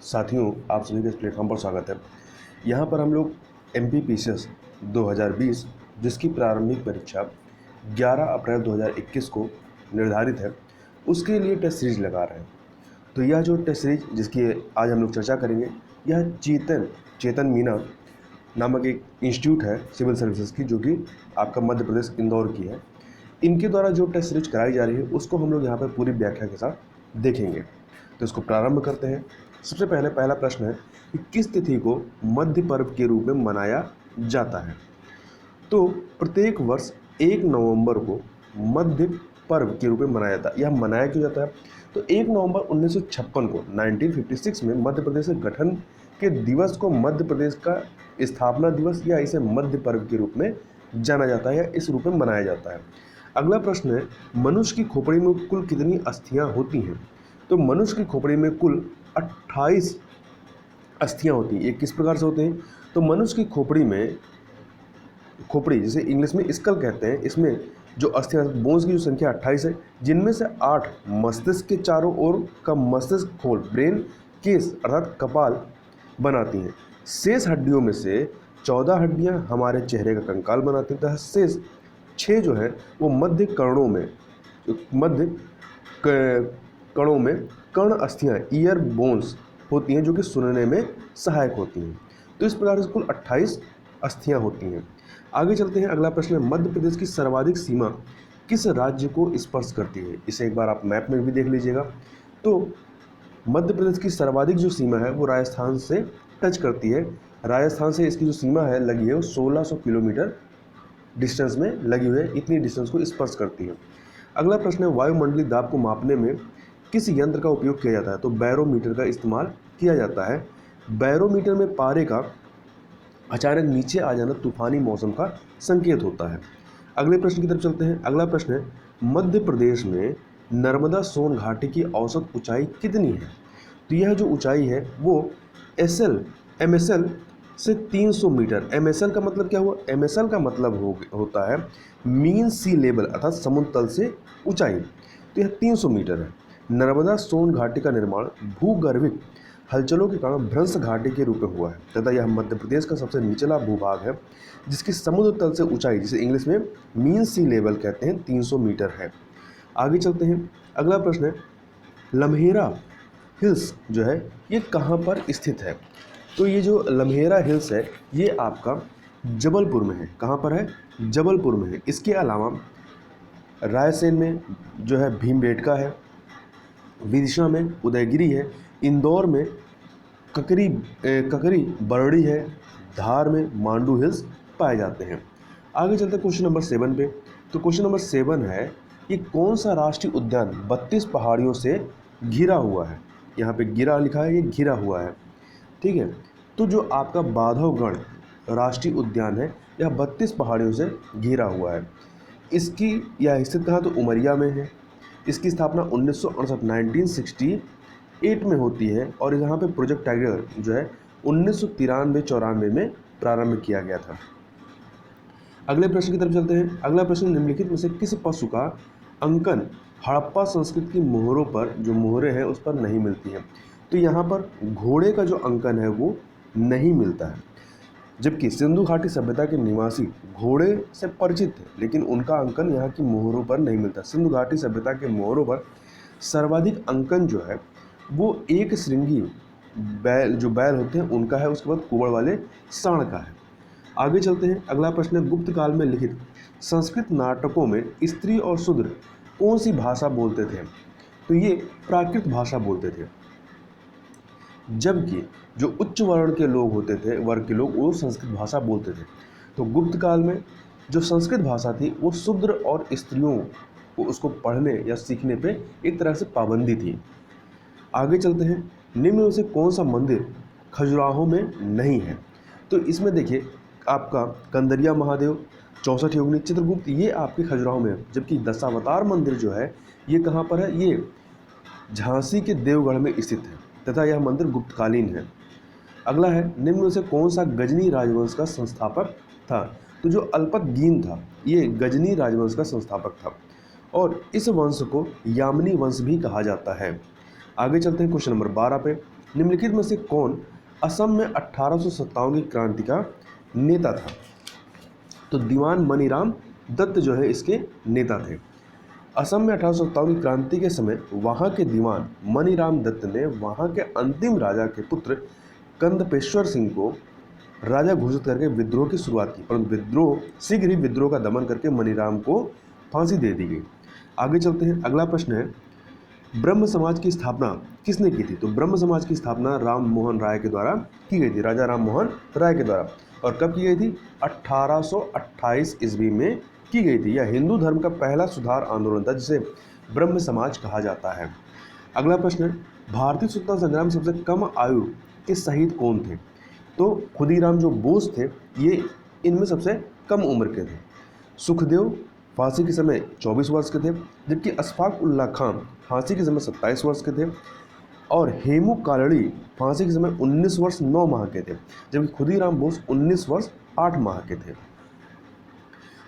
साथियों, आप सभी का इस प्लेटफॉर्म पर स्वागत है। यहाँ पर हम लोग MPPCS 2020 जिसकी प्रारंभिक परीक्षा 11 अप्रैल 2021 को निर्धारित है, उसके लिए टेस्ट सीरीज लगा रहे हैं। तो यह जो टेस्ट सीरीज जिसकी आज हम लोग चर्चा करेंगे, यह चेतन मीना नामक एक इंस्टीट्यूट है सिविल सर्विसेज की, जो कि आपका मध्य प्रदेश इंदौर की है। इनके द्वारा जो टेस्ट सीरीज कराई जा रही है उसको हम लोग यहाँ पर पूरी व्याख्या के साथ देखेंगे। तो इसको प्रारंभ करते हैं। सबसे पहला प्रश्न है कि किस तिथि को मध्य पर्व के रूप में मनाया जाता है। तो प्रत्येक वर्ष 1 नवंबर को मध्य पर्व के रूप में मनाया जाता है। यह मनाया क्यों जाता है? तो 1 नवंबर 1956 को 1956 में मध्य प्रदेश के गठन के दिवस को मध्य प्रदेश का स्थापना दिवस या इसे मध्य पर्व के रूप में जाना जाता है या इस रूप में मनाया जाता है। अगला प्रश्न है, मनुष्य की खोपड़ी में कुल कितनी अस्थियां होती हैं? तो मनुष्य की खोपड़ी में कुल 28 अस्थियां होती हैं। ये किस प्रकार से होते हैं? तो मनुष्य की खोपड़ी जिसे इंग्लिश में स्कल कहते हैं, इसमें जो अस्थियां बोन्स की जो संख्या 28 है, जिनमें से 8 मस्तिष्क के चारों ओर का मस्तिष्क खोल ब्रेन केस अर्थात कपाल बनाती हैं। शेष हड्डियों में से 14 हड्डियां हमारे चेहरे का कंकाल बनाती हैं, तथा शेष 6 जो है वो मध्य कणों में कर्ण अस्थियां ईयर बोन्स होती हैं, जो कि सुनने में सहायक होती हैं। तो इस प्रकार से कुल 28 अस्थियां होती हैं। आगे चलते हैं। अगला प्रश्न है, मध्य प्रदेश की सर्वाधिक सीमा किस राज्य को स्पर्श करती है? इसे एक बार आप मैप में भी देख लीजिएगा। तो मध्य प्रदेश की सर्वाधिक जो सीमा है वो राजस्थान से टच करती है। राजस्थान से इसकी जो सीमा है लगी है वो 1600 किलोमीटर डिस्टेंस में लगी हुई है, इतनी डिस्टेंस को स्पर्श करती है। अगला प्रश्न है, वायुमंडलीय दाब को मापने में किस यंत्र का उपयोग किया जाता है? तो बैरोमीटर का इस्तेमाल किया जाता है। बैरोमीटर में पारे का अचानक नीचे आ जाना तूफानी मौसम का संकेत होता है। अगले प्रश्न की तरफ चलते हैं। अगला प्रश्न है, मध्य प्रदेश में नर्मदा सोन घाटी की औसत ऊंचाई कितनी है? तो यह जो ऊंचाई है वो MSL से 300 मीटर। MSL का मतलब क्या हुआ? MSL का मतलब होता है मीन सी लेवल अर्थात समुद्र तल से ऊंचाई। तो यह 300 मीटर है। नर्मदा सोन घाटी का निर्माण भूगर्भिक हलचलों के कारण भ्रंश घाटी के रूप में हुआ है, तथा यह मध्य प्रदेश का सबसे निचला भूभाग है जिसकी समुद्र तल से ऊंचाई, जिसे इंग्लिश में मीन सी लेवल कहते हैं, 300 मीटर है। आगे चलते हैं। अगला प्रश्न है, लम्हेरा हिल्स जो है ये कहाँ पर स्थित है? तो ये जो लम्हेरा हिल्स है ये आपका जबलपुर में है। कहाँ पर है? जबलपुर में है। इसके अलावा रायसेन में जो है भीमबेटका है, विदिशा में उदयगिरी है, इंदौर में ककरी बरड़ी है, धार में मांडू हिल्स पाए जाते हैं। आगे चलते हैं क्वेश्चन नंबर 7 पे। तो क्वेश्चन नंबर 7 है, ये कौन सा राष्ट्रीय उद्यान 32 पहाड़ियों से घिरा हुआ है? यहाँ पे घिरा लिखा है, ये घिरा हुआ है, ठीक है। तो जो आपका बांधवगढ़ राष्ट्रीय उद्यान है यह 32 पहाड़ियों से घिरा हुआ है। इसकी यह स्थित कहाँ? तो उमरिया में है। इसकी स्थापना 1968 में होती है और यहाँ पे प्रोजेक्ट टाइगर जो है 1993-94 में प्रारंभ किया गया था। अगले प्रश्न की तरफ चलते हैं। अगला प्रश्न, निम्नलिखित में से किस पशु का अंकन हड़प्पा संस्कृति की मोहरों पर, जो मोहरें हैं उस पर नहीं मिलती हैं? तो यहाँ पर घोड़े का जो अंकन है वो नहीं मिलता है, जबकि सिंधु घाटी सभ्यता के निवासी घोड़े से परिचित थे, लेकिन उनका अंकन यहाँ की मोहरों पर नहीं मिलता। सिंधु घाटी सभ्यता के मोहरों पर सर्वाधिक अंकन जो है वो एक श्रृंगी बैल होते हैं उनका है, उसके बाद कुबड़ वाले सांड का है। आगे चलते हैं। अगला प्रश्न है, गुप्त काल में लिखित संस्कृत नाटकों में स्त्री और शूद्र कौन सी भाषा बोलते थे? तो ये प्राकृत भाषा बोलते थे, जबकि जो उच्च वर्ग के लोग वो संस्कृत भाषा बोलते थे। तो गुप्त काल में जो संस्कृत भाषा थी वो शूद्र और स्त्रियों को उसको पढ़ने या सीखने पे एक तरह से पाबंदी थी। आगे चलते हैं। निम्न में से कौन सा मंदिर खजुराहो में नहीं है? तो इसमें देखिए आपका कंदरिया महादेव, 64 योगिनी, चित्रगुप्त, ये आपके खजुराहो में है, जबकि दशावतार मंदिर जो है ये कहाँ पर है? ये झांसी के देवगढ़ में स्थित है तथा यह मंदिर गुप्तकालीन है। अगला है, निम्न में से कौन सा गजनी राजवंश का संस्थापक था? तो जो अल्पतगीन था ये गजनी राजवंश का संस्थापक था और इस वंश को यामिनी वंश भी कहा जाता है। आगे चलते हैं क्वेश्चन नंबर 12 पे। निम्नलिखित में से कौन असम में 1857 की क्रांति का नेता था? तो दीवान मनीराम दत्त जो है इसके नेता थे। असम में 1857 की क्रांति के समय वहां के दीवान मनीराम दत्त ने वहां के अंतिम राजा के पुत्र कंदपेश्वर सिंह को राजा घोषित करके विद्रोह की शुरुआत की, परंतु शीघ्र ही विद्रोह का दमन करके मनीराम को फांसी दे दी गई। आगे चलते हैं। अगला प्रश्न है, ब्रह्म समाज की स्थापना किसने की थी? तो ब्रह्म समाज की स्थापना राम मोहन राय के द्वारा की गई थी, राजा राम मोहन राय के द्वारा। और कब की गई थी? 1828 ईस्वी में की गई थी। यह हिंदू धर्म का पहला सुधार आंदोलन था जिसे ब्रह्म समाज कहा जाता है। अगला प्रश्न है, भारतीय स्वतंत्रता संग्राम में सबसे कम आयु के शहीद कौन थे? तो खुदीराम जो बोस थे ये इनमें सबसे कम उम्र के थे। सुखदेव फांसी के समय 24 वर्ष के थे, जबकि अशफाक उल्लाह खान फांसी के समय 27 वर्ष के थे, और हेमू कालड़ी फांसी के समय 19 वर्ष 9 माह के थे, जबकि खुदीराम बोस 19 वर्ष 8 माह के थे।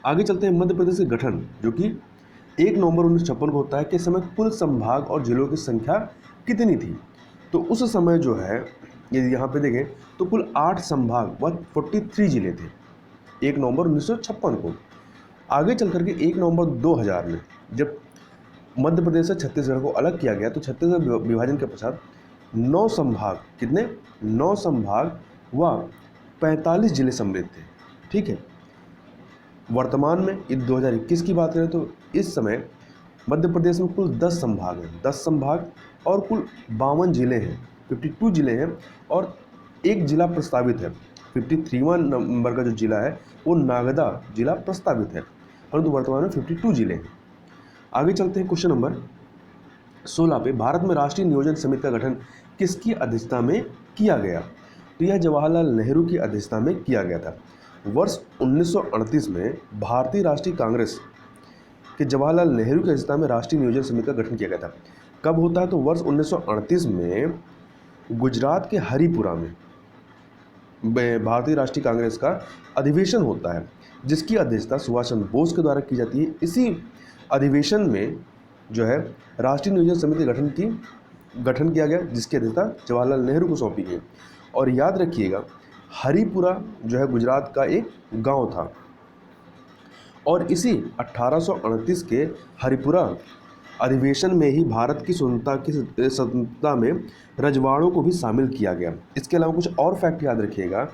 आगे चलते हैं। मध्य प्रदेश के गठन जो कि 1 नवंबर 1956 को होता है के समय कुल संभाग और जिलों की संख्या कितनी थी? तो उस समय जो है यदि यहाँ पे देखें तो कुल 8 संभाग व 43 जिले थे 1 नवंबर 1956 को। आगे चल करके 1 नवंबर 2000 में जब मध्य प्रदेश से छत्तीसगढ़ को अलग किया गया तो छत्तीसगढ़ विभाजन के पश्चात 9 संभाग, कितने? 9 संभाग व 45 जिले सम्मिलित थे। ठीक है। वर्तमान में यदि 2021 की बात करें तो इस समय मध्य प्रदेश में कुल 10 संभाग हैं, 10 संभाग और कुल 52 जिले हैं, 52 जिले हैं, और एक जिला प्रस्तावित है। 53वां नंबर का जो जिला है वो नागदा जिला प्रस्तावित है, परंतु वर्तमान में 52 जिले हैं। आगे चलते हैं। क्वेश्चन नंबर 16 पे, भारत में राष्ट्रीय नियोजन समिति का गठन किसकी अध्यक्षता में किया गया? तो यह जवाहरलाल नेहरू की अध्यक्षता में किया गया था। वर्ष 1938 में भारतीय राष्ट्रीय कांग्रेस के जवाहरलाल नेहरू की अध्यक्षता में राष्ट्रीय नियोजन समिति का गठन किया गया था। कब होता है? तो वर्ष 1938 में गुजरात के हरिपुरा में भारतीय राष्ट्रीय कांग्रेस का अधिवेशन होता है जिसकी अध्यक्षता सुभाष चंद्र बोस के द्वारा की जाती है। इसी अधिवेशन में जो है राष्ट्रीय नियोजन समिति गठन किया गया जिसकी अध्यक्षता जवाहरलाल नेहरू को सौंपी गई। और याद रखिएगा हरिपुरा जो है गुजरात का एक गांव था, और इसी 1838 के हरिपुरा अधिवेशन में ही भारत की स्वतंत्रता में रजवाड़ों को भी शामिल किया गया। इसके अलावा कुछ और फैक्ट याद रखिएगा।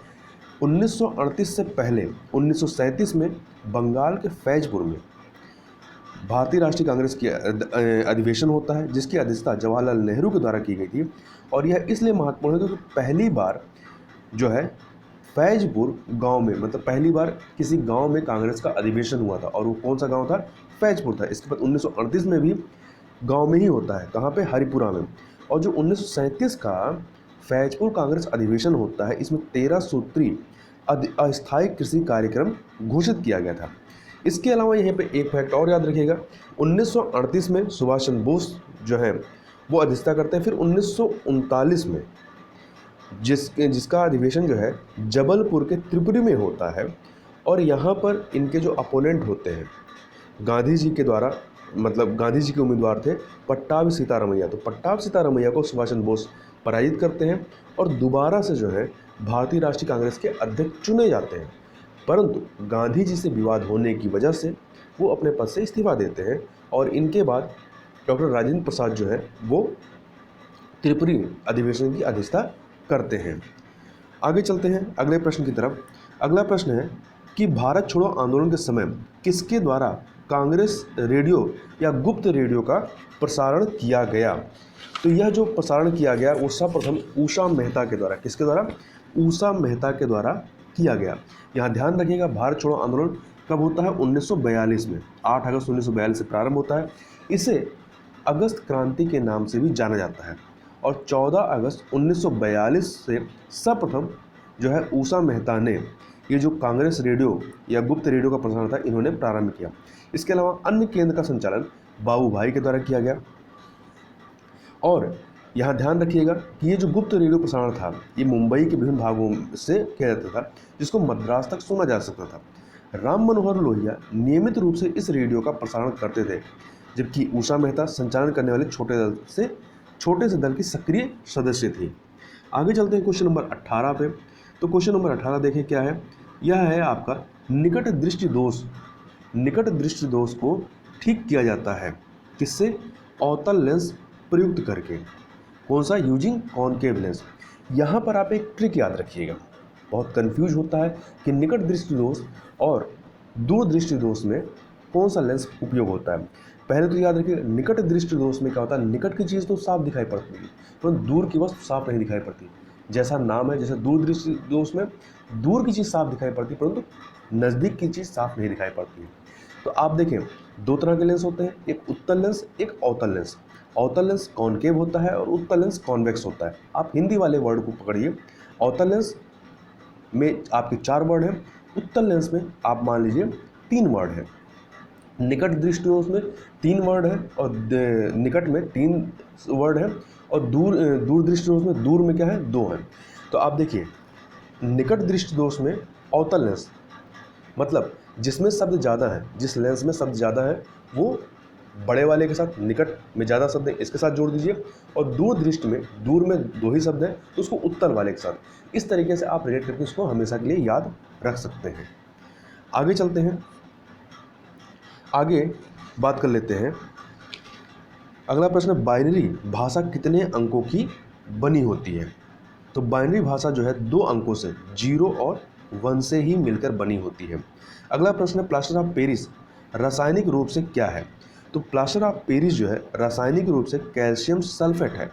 1938 से पहले 1937 में बंगाल के फैजपुर में भारतीय राष्ट्रीय कांग्रेस की अधिवेशन होता है जिसकी अध्यक्षता जवाहरलाल नेहरू के द्वारा की गई थी। और यह इसलिए महत्वपूर्ण है क्योंकि पहली बार जो है फैजपुर गांव में, मतलब पहली बार किसी गांव में कांग्रेस का अधिवेशन हुआ था, और वो कौन सा गांव था? फैजपुर था। इसके बाद 1938 में भी गांव में ही होता है, कहाँ पे? हरिपुरा में। और जो 1937 का फैजपुर कांग्रेस अधिवेशन होता है इसमें 13 सूत्री अस्थायी कृषि कार्यक्रम घोषित किया गया था। इसके अलावा यहाँ पे एक फैक्ट और याद रखिएगा। 1938 में सुभाष चंद्र बोस जो है वो अध्यक्षता करते हैं। फिर 1939 में जिसका अधिवेशन जो है जबलपुर के त्रिपुरी में होता है, और यहाँ पर इनके जो अपोनेंट होते हैं गांधी जी के द्वारा, मतलब गांधी जी के उम्मीदवार थे पट्टाभी सीतारमैया, तो पट्टाभी सीतारमैया को सुभाष चंद्र बोस पराजित करते हैं और दोबारा से जो है भारतीय राष्ट्रीय कांग्रेस के अध्यक्ष चुने जाते हैं। परंतु गांधी जी से विवाद होने की वजह से वो अपने पद से इस्तीफा देते हैं, और इनके बाद डॉक्टर राजेंद्र प्रसाद जो है वो त्रिपुरी अधिवेशन की अध्यक्षता करते हैं। आगे चलते हैं अगले प्रश्न की तरफ। अगला प्रश्न है कि भारत छोड़ो आंदोलन के समय किसके द्वारा कांग्रेस रेडियो या गुप्त रेडियो का प्रसारण किया गया? तो यह जो प्रसारण किया गया वो सर्वप्रथम उषा मेहता के द्वारा, किसके द्वारा? उषा मेहता के द्वारा किया गया। यहाँ ध्यान रखिएगा भारत छोड़ो आंदोलन कब होता है? 1942 में, 8 अगस्त 1942 से प्रारंभ होता है। इसे अगस्त क्रांति के नाम से भी जाना जाता है, और 14 अगस्त 1942 से सर्वप्रथम जो है उषा मेहता ने ये जो कांग्रेस रेडियो या गुप्त रेडियो का प्रसारण था इन्होंने प्रारंभ किया। इसके अलावा अन्य केंद्र का संचालन बाबू भाई के द्वारा किया गया। और यहाँ ध्यान रखिएगा कि ये जो गुप्त रेडियो प्रसारण था ये मुंबई के विभिन्न भागों से किया जाता था जिसको मद्रास तक सुना जा सकता था। राम मनोहर लोहिया नियमित रूप से इस रेडियो का प्रसारण करते थे, जबकि उषा मेहता संचालन करने वाले छोटे से दल की सक्रिय सदस्य थी। आगे चलते हैं क्वेश्चन नंबर 18 पे। तो क्वेश्चन नंबर 18 देखें क्या है। यह है आपका निकट दृष्टि दोष। निकट दृष्टि दोष को ठीक किया जाता है किससे? अवतल लेंस प्रयुक्त करके। कौन सा? Using concave lens. यहाँ पर आप एक ट्रिक याद रखिएगा, बहुत कंफ्यूज होता है कि निकट दृष्टि दोष और दूर दृष्टि दोष में कौन सा लेंस उपयोग होता है। पहले तो याद रखिए, निकट दृष्टि दोष में क्या होता है, निकट की चीज़ तो साफ दिखाई पड़ती है परंतु दूर की वस्तु साफ नहीं दिखाई पड़ती। जैसा नाम है, जैसे दूर दृष्टि दोष में दूर की चीज़ साफ दिखाई पड़ती है परंतु नज़दीक की चीज़ साफ नहीं दिखाई पड़ती है। तो आप देखें, दो तरह के लेंस होते हैं, एक उत्तल लेंस, एक अवतल लेंस। अवतल लेंस कॉनकेव होता है और उत्तल लेंस कॉन्वेक्स होता है। आप हिंदी वाले वर्ड को पकड़िए। अवतल लेंस में आपके 4 वर्ड हैं, उत्तल लेंस में आप मान लीजिए 3 वर्ड हैं। निकट दृष्टि दोष में 3 वर्ड है और निकट में 3 वर्ड है और दूर दृष्टि दोष में दूर में क्या है, 2 है। तो आप देखिए, निकट दृष्टि दोष में अवतल लेंस मतलब जिसमें शब्द ज़्यादा है, जिस लेंस में शब्द ज़्यादा है वो बड़े वाले के साथ, निकट में ज़्यादा शब्द है इसके साथ जोड़ दीजिए, और दूर दृष्टि में दूर में 2 ही शब्द हैं तो उसको उत्तल वाले के साथ। इस तरीके से आप रिलेट करके इसको हमेशा के लिए याद रख सकते हैं। आगे चलते हैं, आगे बात कर लेते हैं। अगला प्रश्न, बाइनरी भाषा कितने अंकों की बनी होती है? तो बाइनरी भाषा जो है 2 अंकों से, 0 और 1 से ही मिलकर बनी होती है। अगला प्रश्न, प्लास्टर ऑफ पेरिस रासायनिक रूप से क्या है? तो प्लास्टर ऑफ पेरिस जो है रासायनिक रूप से कैल्शियम सल्फेट है।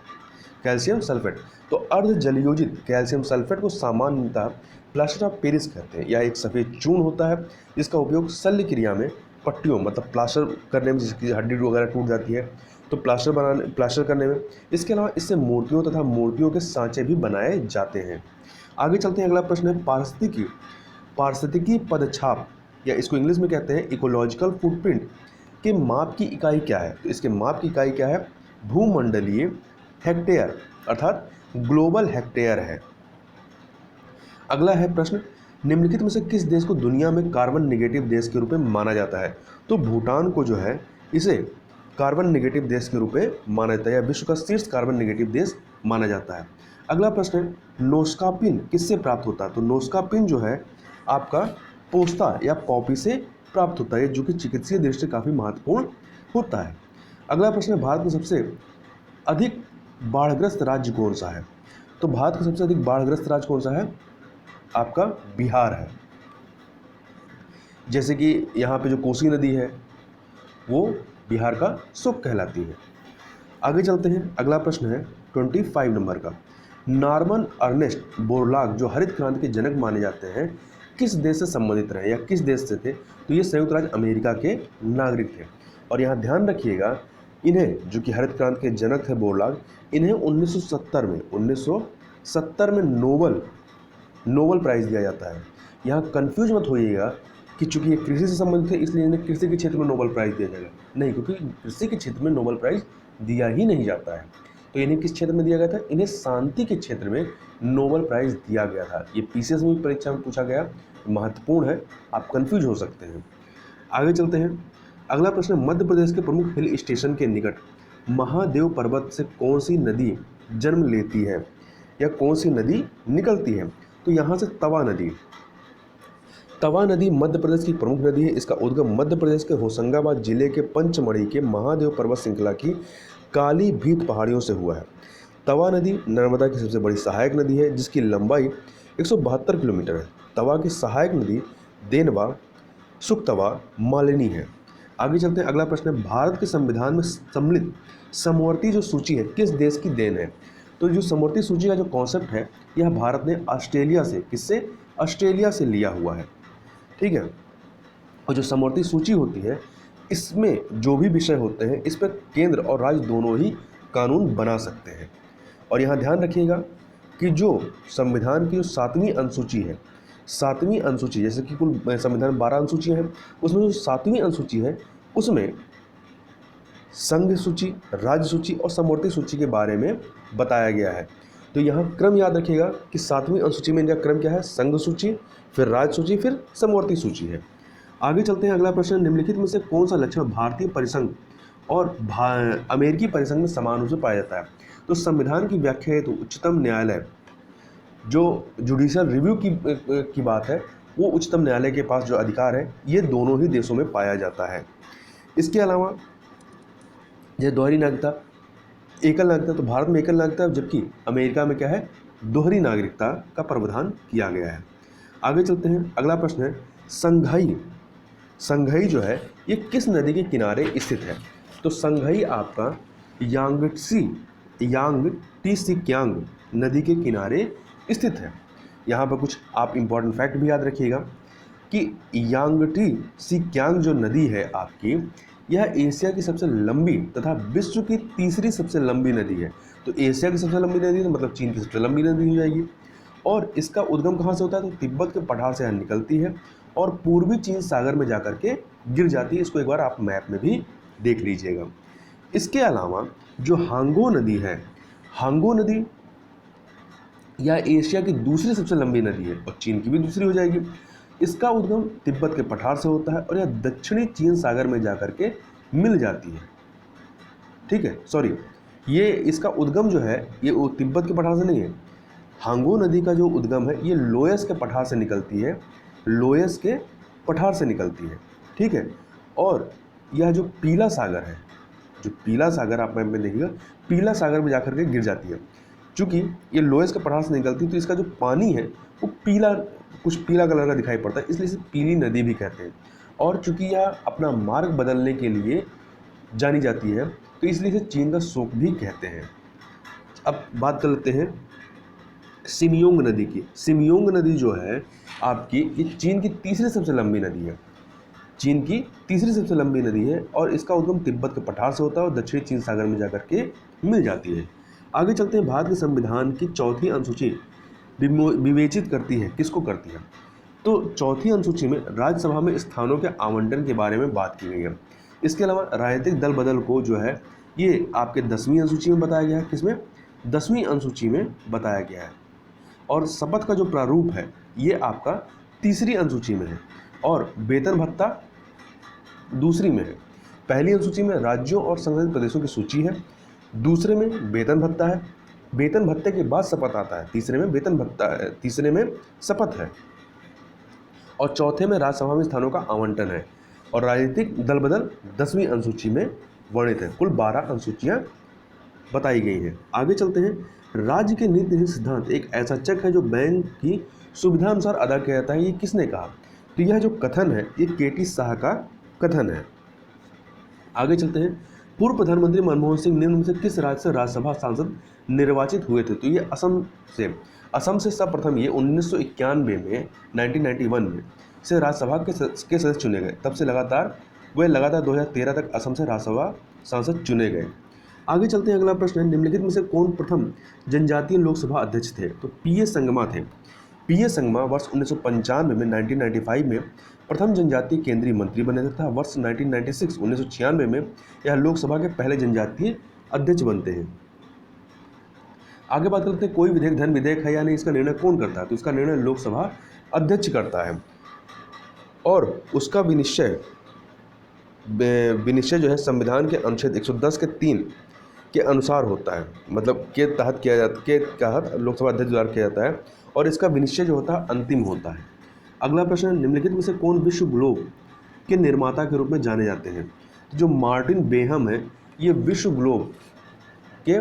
कैल्शियम सल्फेट, तो अर्ध जलयोजित कैल्शियम सल्फेट को सामान्यतः प्लास्टर ऑफ पेरिस कहते हैं। यह एक सफ़ेद चूर्ण होता है जिसका उपयोग शल्य क्रिया में पट्टियों मतलब प्लास्टर करने में, जिसकी हड्डी वगैरह टूट जाती है तो प्लास्टर करने में। इसके अलावा इससे मूर्तियों तथा मूर्तियों के सांचे भी बनाए जाते हैं। आगे चलते हैं, अगला प्रश्न है पारिस्थितिकी पदछाप, या इसको इंग्लिश में कहते हैं इकोलॉजिकल फुटप्रिंट के माप की इकाई क्या है? तो इसके माप की इकाई क्या है? भूमंडलीय हेक्टेयर अर्थात ग्लोबल हेक्टेयर है। अगला है प्रश्न, निम्नलिखित में से किस देश को दुनिया में कार्बन नेगेटिव देश के रूप में माना जाता है? तो भूटान को जो है इसे कार्बन नेगेटिव देश के रूप में माना जाता है, या विश्व का शीर्ष कार्बन नेगेटिव देश माना जाता है। अगला प्रश्न है, नोस्कापिन किससे प्राप्त होता है? तो नोस्कापिन जो है आपका पोस्ता या पॉपी से प्राप्त होता है, जो कि चिकित्सीय दृष्टि से काफ़ी महत्वपूर्ण होता है। अगला प्रश्न है, भारत में सबसे अधिक बाढ़ग्रस्त राज्य कौन सा है? तो भारत का सबसे अधिक बाढ़ग्रस्त राज्य कौन सा है? आपका बिहार है। जैसे कि यहाँ पे जो कोसी नदी है वो बिहार का सुख कहलाती है। आगे चलते हैं, अगला प्रश्न है 25 नंबर का, नॉर्मन अर्नेस्ट बोरलॉग जो हरित क्रांति के जनक माने जाते हैं किस देश से संबंधित रहे या किस देश से थे? तो ये संयुक्त राज्य अमेरिका के नागरिक थे। और यहाँ ध्यान रखिएगा, इन्हें जो कि हरित क्रांति के जनक थे बोरलॉग, इन्हें 1970 में नोबल प्राइज़ दिया जाता है। यहाँ कंफ्यूज मत होइएगा कि चूंकि ये कृषि से संबंधित है इसलिए इन्हें कृषि के क्षेत्र में नोबल प्राइज़ दिया जाएगा, नहीं, क्योंकि कृषि के क्षेत्र में नोबल प्राइज़ दिया ही नहीं जाता है। तो इन्हें किस क्षेत्र में दिया गया था? इन्हें शांति के क्षेत्र में नोबल प्राइज़ दिया गया था। ये पीसीएस में परीक्षा में पूछा गया, महत्वपूर्ण है, आप कंफ्यूज हो सकते हैं। आगे चलते हैं, अगला प्रश्न, मध्य प्रदेश के प्रमुख हिल स्टेशन के निकट महादेव पर्वत से कौन सी नदी जन्म लेती है या कौन सी नदी निकलती है? तो यहाँ से तवा नदी मध्य प्रदेश की प्रमुख नदी है। इसका उद्गम मध्य प्रदेश के होशंगाबाद जिले के पंचमढ़ी के महादेव पर्वत श्रृंखला की काली भीत पहाड़ियों से हुआ है। तवा नदी नर्मदा की सबसे बड़ी सहायक नदी है जिसकी लंबाई 172 किलोमीटर है। तवा की सहायक नदी देनवा, सुखतवा, मालिनी है। आगे चलते हैं, अगला प्रश्न है, भारत के संविधान में सम्मिलित समवर्ती जो सूची है किस देश की देन है? तो जो समवर्ती सूची का जो कॉन्सेप्ट है यह भारत ने ऑस्ट्रेलिया से, किससे? ऑस्ट्रेलिया से लिया हुआ है, ठीक है। और जो समवर्ती सूची होती है इसमें जो भी विषय होते हैं इस पर केंद्र और राज्य दोनों ही कानून बना सकते हैं। और यहाँ ध्यान रखिएगा कि जो संविधान की जो 7वीं अनुसूची है, 7वीं अनुसूची, जैसे कि कुल संविधान 12 अनुसूचियाँ हैं, उसमें जो 7वीं अनुसूची है उसमें संघ सूची, राज्य सूची और समवर्ती सूची के बारे में बताया गया है। तो यहाँ क्रम याद रखिएगा कि 7वीं अनुसूची में इनका क्रम क्या है? संघ सूची, फिर राज्य सूची, फिर समवर्ती सूची है। आगे चलते हैं, अगला प्रश्न, निम्नलिखित में से कौन सा लक्षण भारतीय परिसंघ और अमेरिकी परिसंघ में समान रूप से पाया जाता है? तो संविधान की व्याख्या हेतु उच्चतम न्यायालय जो जुडिशियल रिव्यू की बात है, वो उच्चतम न्यायालय के पास जो अधिकार है, ये दोनों ही देशों में पाया जाता है। इसके अलावा ये दोहरी नागरिकता, एकल नागरिकता, तो भारत में एकल नागरिकता, जबकि अमेरिका में क्या है, दोहरी नागरिकता का प्रावधान किया गया है। आगे चलते हैं, अगला प्रश्न है संघाई। संघाई जो है ये किस नदी के किनारे स्थित है? तो संघाई आपका यांगटीसिकियांग नदी के किनारे स्थित है। यहाँ पर कुछ आप इम्पॉर्टेंट फैक्ट भी याद रखिएगा कि यांगटीसिकियांग जो नदी है आपकी, यह एशिया की सबसे लंबी तथा विश्व की तीसरी सबसे लंबी नदी है। तो एशिया की सबसे लंबी नदी तो मतलब चीन की सबसे लंबी नदी हो जाएगी। और इसका उद्गम कहाँ से होता है? तो तिब्बत के पठार से निकलती है और पूर्वी चीन सागर में जाकर के गिर जाती है। इसको एक बार आप मैप में भी देख लीजिएगा। इसके अलावा जो हांगो नदी है, हांगो नदी यह एशिया की दूसरी सबसे लंबी नदी है और चीन की भी दूसरी हो जाएगी। इसका उद्गम तिब्बत के पठार से होता है और यह दक्षिणी चीन सागर में जाकर के मिल जाती है। ठीक है, सॉरी, ये इसका उद्गम जो है ये तिब्बत के पठार से नहीं है। हांगो नदी का जो उद्गम है ये लोयस के पठार से निकलती है, लोयस के पठार से निकलती है। ठीक है, और यह जो पीला सागर है, जो पीला सागर आप मैप में देखिएगा, पीला सागर में जाकर के गिर जाती है। चूँकि ये लोयस के पठार से निकलती है तो इसका जो पानी है वो पीला, कुछ पीला कलर का दिखाई पड़ता है, इसलिए इसे पीली नदी भी कहते हैं। और चूँकि यह अपना मार्ग बदलने के लिए जानी जाती है तो इसलिए इसे चीन का शोक भी कहते हैं। अब बात कर लेते हैं सिमयोंग नदी की। सिमयोंग नदी जो है आपकी, ये चीन की तीसरी सबसे लंबी नदी है, चीन की तीसरी सबसे लंबी नदी है और इसका उद्गम तिब्बत के पठार से होता है और दक्षिणी चीन सागर में जाकर के मिल जाती है। आगे चलते हैं, भारत के संविधान की चौथी अनुसूची विवेचित करती है, किसको करती है? तो चौथी अनुसूची में राज्यसभा में स्थानों के आवंटन के बारे में बात की गई है। इसके अलावा राजनीतिक दल बदल को जो है ये आपके 10वीं अनुसूची में बताया गया है। किसमें? 10वीं अनुसूची में बताया गया है। और शपथ का जो प्रारूप है ये आपका तीसरी अनुसूची में है और वेतन भत्ता दूसरी में है। पहली अनुसूची में राज्यों और संघाधित प्रदेशों की सूची है, दूसरे में वेतन भत्ता है, वेतन भत्ते के बाद शपथ आता है, तीसरे में वेतन भत्ता है, तीसरे में शपथ है और चौथे में राज्यसभा में स्थानों का आवंटन है। और राजनीतिक दल बदल 10वीं अनुसूची में वर्णित है। कुल 12 अनुसूचियां बताई गई हैं। आगे चलते हैं, राज्य के नीति सिद्धांत एक ऐसा चेक है जो बैंक की सुविधा अनुसार अदा किया जाता है, ये किसने कहा? तो यह जो कथन है ये केटी शाह का कथन है। आगे चलते हैं, पूर्व प्रधानमंत्री मनमोहन सिंह निम्न में से किस राज्य से राज्यसभा सांसद निर्वाचित हुए थे? तो ये असम से सर्वप्रथम ये 1991 में 1991 में से राज्यसभा के सदस्य चुने गए। तब से लगातार 2013 तक असम से राज्यसभा सांसद चुने गए। आगे चलते हैं, अगला प्रश्न है, निम्नलिखित में से कौन प्रथम जनजातीय लोकसभा अध्यक्ष थे? तो पीएस संगमा थे। पीएस संगमा वर्ष 1995 में 1995 में प्रथम जनजातीय केंद्रीय मंत्री बने तथा वर्ष 1996 में यह लोकसभा के पहले जनजातीय अध्यक्ष बनते हैं। आगे बात करते हैं, कोई विधेयक धन विधेयक है या नहीं, इसका निर्णय कौन करता है? तो इसका निर्णय लोकसभा अध्यक्ष करता है और उसका विनिश्चय जो है संविधान के अनुच्छेद 110 के 3 के अनुसार होता है, मतलब के तहत लोकसभा अध्यक्ष द्वारा किया जाता है और इसका विनिश्चय जो होता है अंतिम होता है। अगला प्रश्न, निम्नलिखित में से कौन विश्व ग्लोब के निर्माता के रूप में जाने जाते हैं? जो मार्टिन बेहम है ये विश्व ग्लोब के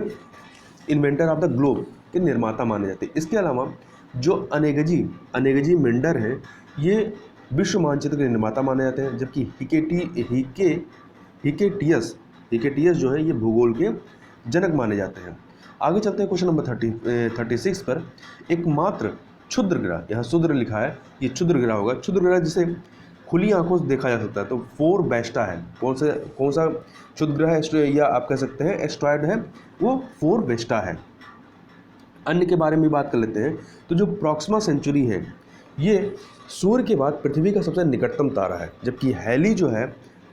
इन्वेंटर ऑफ द ग्लोब के निर्माता माने जाते हैं। इसके अलावा जो अनेगजी मेंडर हैं ये विश्व मानचित्र के निर्माता माने जाते हैं, जबकि हिकेटियस जो है ये भूगोल के जनक माने जाते हैं। आगे चलते हैं क्वेश्चन नंबर 36 पर, एकमात्र क्षुद्र ग्रह, यहाँ क्षुद्र लिखा है, ये क्षुद्र ग्रह होगा। क्षुद्र ग्रह जिसे खुली आंखों से देखा जा सकता है तो 4 वेस्टा है। कौन सा क्षुद्र ग्रह है या आप कह सकते हैं एस्ट्रॉयड है, वो 4 वेस्टा है। अन्य के बारे में बात कर लेते हैं, तो जो प्रॉक्सिमा सेंचुरी है ये सूर्य के बाद पृथ्वी का सबसे निकटतम तारा है, जबकि हैली जो है,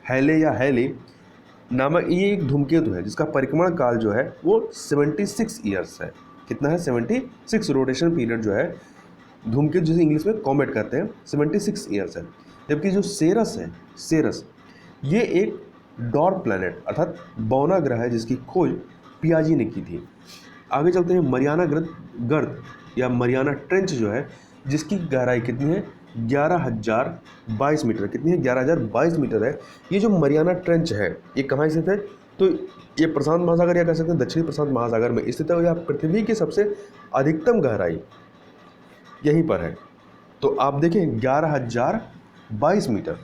हैले नामक ये एक धूमकेतु है जिसका परिक्रमण काल जो है वो 76 ईयर्स है। कितना है? 76। रोटेशन पीरियड जो है धूमकेतु जिसे इंग्लिश में कॉमेट कहते हैं 76 ईयर्स है। जबकि जो सेरस ये एक डॉर्क प्लैनेट अर्थात बौना ग्रह है जिसकी खोज पियाजी ने की थी। आगे चलते हैं, मरियाना गर्त या मरियाना ट्रेंच जो है, जिसकी गहराई कितनी है 11,022 मीटर। कितनी है 11,022 मीटर है। ये जो मरियाना ट्रेंच है ये कहाँ स्थित है, तो ये प्रशांत महासागर या कह सकते हैं दक्षिणी प्रशांत महासागर में स्थित है। और यह पृथ्वी की सबसे अधिकतम गहराई यहीं पर है। तो आप देखें 11,022 मीटर।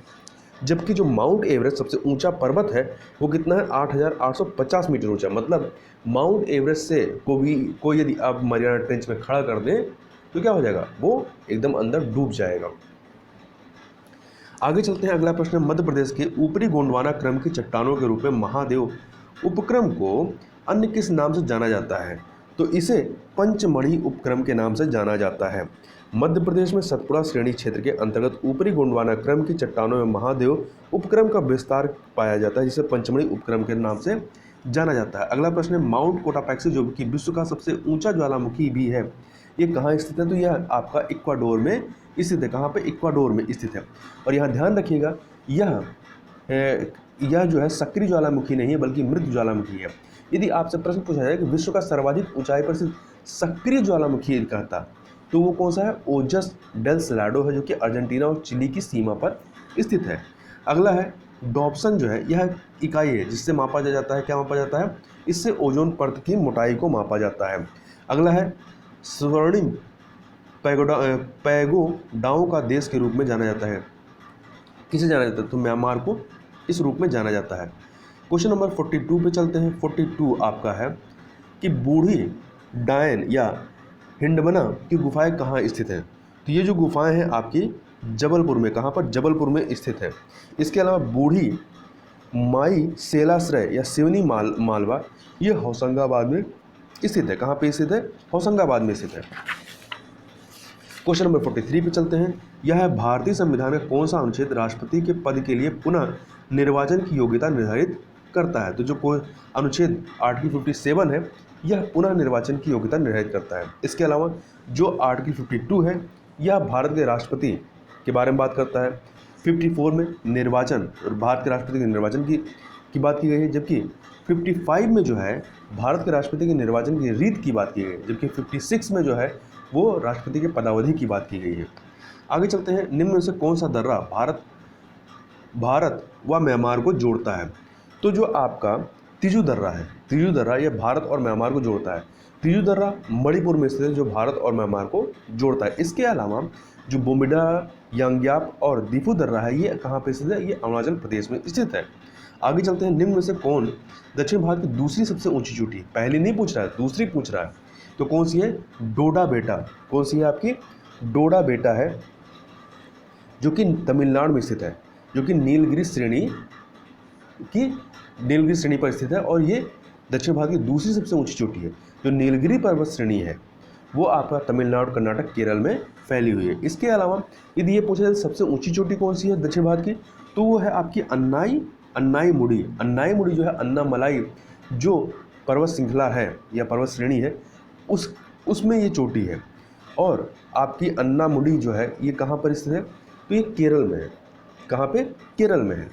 जबकि जो माउंट एवरेस्ट सबसे ऊंचा पर्वत है वो कितना है 8,850 मीटर ऊंचा। मतलब माउंट एवरेस्ट से कोई यदि आप मरियाना ट्रेंच में खड़ा कर दें तो क्या हो जाएगा, वो एकदम अंदर डूब जाएगा। आगे चलते हैं। अगला प्रश्न है, मध्य प्रदेश के ऊपरी गोंडवाना क्रम की चट्टानों के रूप में महादेव उपक्रम को अन्य किस नाम से जाना जाता है, तो इसे पंचमढ़ी उपक्रम के नाम से जाना जाता है। मध्य प्रदेश में सतपुड़ा श्रेणी क्षेत्र के अंतर्गत ऊपरी गोंडवाना क्रम की चट्टानों में महादेव उपक्रम का विस्तार पाया जाता है, जिसे पंचमढ़ी उपक्रम के नाम से जाना जाता है। अगला प्रश्न है, माउंट कोटापेक्सी जो कि विश्व का सबसे ऊंचा ज्वालामुखी भी है, ये कहाँ स्थित है, तो यह आपका इक्वाडोर में स्थित है। कहाँ पे, इक्वाडोर में स्थित है। और यहाँ ध्यान रखिएगा, यह जो है सक्रिय ज्वालामुखी नहीं है बल्कि मृत ज्वालामुखी है। यदि आपसे प्रश्न पूछा जाए कि विश्व का सर्वाधिक ऊंचाई पर स्थित सक्रिय ज्वालामुखी कहता, तो वो कौन सा है, ओजस डेल सलाडो है, जो कि अर्जेंटीना और चिली की सीमा पर स्थित है। अगला है डॉप्सन जो है, यह इकाई है जिससे मापा जाता है, क्या मापा जाता है, इससे ओजोन परत की मोटाई को मापा जाता है। अगला है स्वर्णिम पैगोडाओं का देश के रूप में जाना जाता है। किसे जाना जाता है, तो म्यांमार को इस रूप में जाना जाता है। क्वेश्चन नंबर 42 पे चलते हैं। 42 आपका है कि बूढ़ी डायन या हिंडबना की गुफाएं कहाँ स्थित हैं, तो ये जो गुफाएं हैं आपकी जबलपुर में, कहाँ पर, जबलपुर में स्थित है। इसके अलावा बूढ़ी माई सेलाश्रय या सिवनी मालवा, ये होशंगाबाद में स्थित है। कहाँ पे स्थित है, होशंगाबाद में स्थित है। क्वेश्चन नंबर 43 पे चलते हैं। यह है, भारतीय संविधान का कौन सा अनुच्छेद राष्ट्रपति के पद के लिए पुनः निर्वाचन की योग्यता निर्धारित करता है, तो जो कोई अनुच्छेद आर्टिकल 57 है यह पुनः निर्वाचन की योग्यता निर्धारित करता है। इसके अलावा जो आर्टिकल 52 है यह भारत के राष्ट्रपति के बारे में बात करता है। 54 में निर्वाचन और भारत के राष्ट्रपति के निर्वाचन की बात की गई है, जबकि 55 में जो है भारत के राष्ट्रपति के निर्वाचन की रीत की बात की गई है, जबकि 56 में जो है वो राष्ट्रपति के पदावधि की बात की गई है। आगे चलते हैं। निम्न में से कौन सा दर्रा भारत व म्यांमार को जोड़ता है, तो जो आपका तिजू दर्रा है, तिजू दर्रा ये भारत और म्यांमार को जोड़ता है। तिजू दर्रा मणिपुर में स्थित है जो भारत और म्यांमार को जोड़ता है। इसके अलावा जो बोमिडा, यांग्याप और दीफू दर्रा है ये कहाँ पे स्थित है, ये अरुणाचल प्रदेश में स्थित है। आगे चलते हैं। निम्न में से कौन दक्षिण भारत की दूसरी सबसे ऊंची चोटी, पहली नहीं पूछ रहा है दूसरी पूछ रहा है, तो कौन सी है, डोडा बेटा। कौन सी है आपकी, डोडा बेटा है, जो कि तमिलनाडु में स्थित है, जो कि नीलगिरी श्रेणी पर स्थित है। और ये दक्षिण भारत की दूसरी सबसे ऊंची चोटी है। जो नीलगिरी पर्वत श्रेणी है वो आपका तमिलनाडु, कर्नाटक, केरल में फैली हुई है। इसके अलावा यदि ये पूछा जाए सबसे ऊंची चोटी कौन सी है दक्षिण भारत की, तो वो है आपकी अन्नाईमुड़ी। अन्नाईमुड़ी जो है अन्नामलाई जो पर्वत श्रृंखला है या पर्वत श्रेणी है उसमें ये चोटी है। और आपकी अन्नामुडी जो है ये कहाँ पर स्थित है, तो ये केरल में है। कहाँ पे, केरल में है।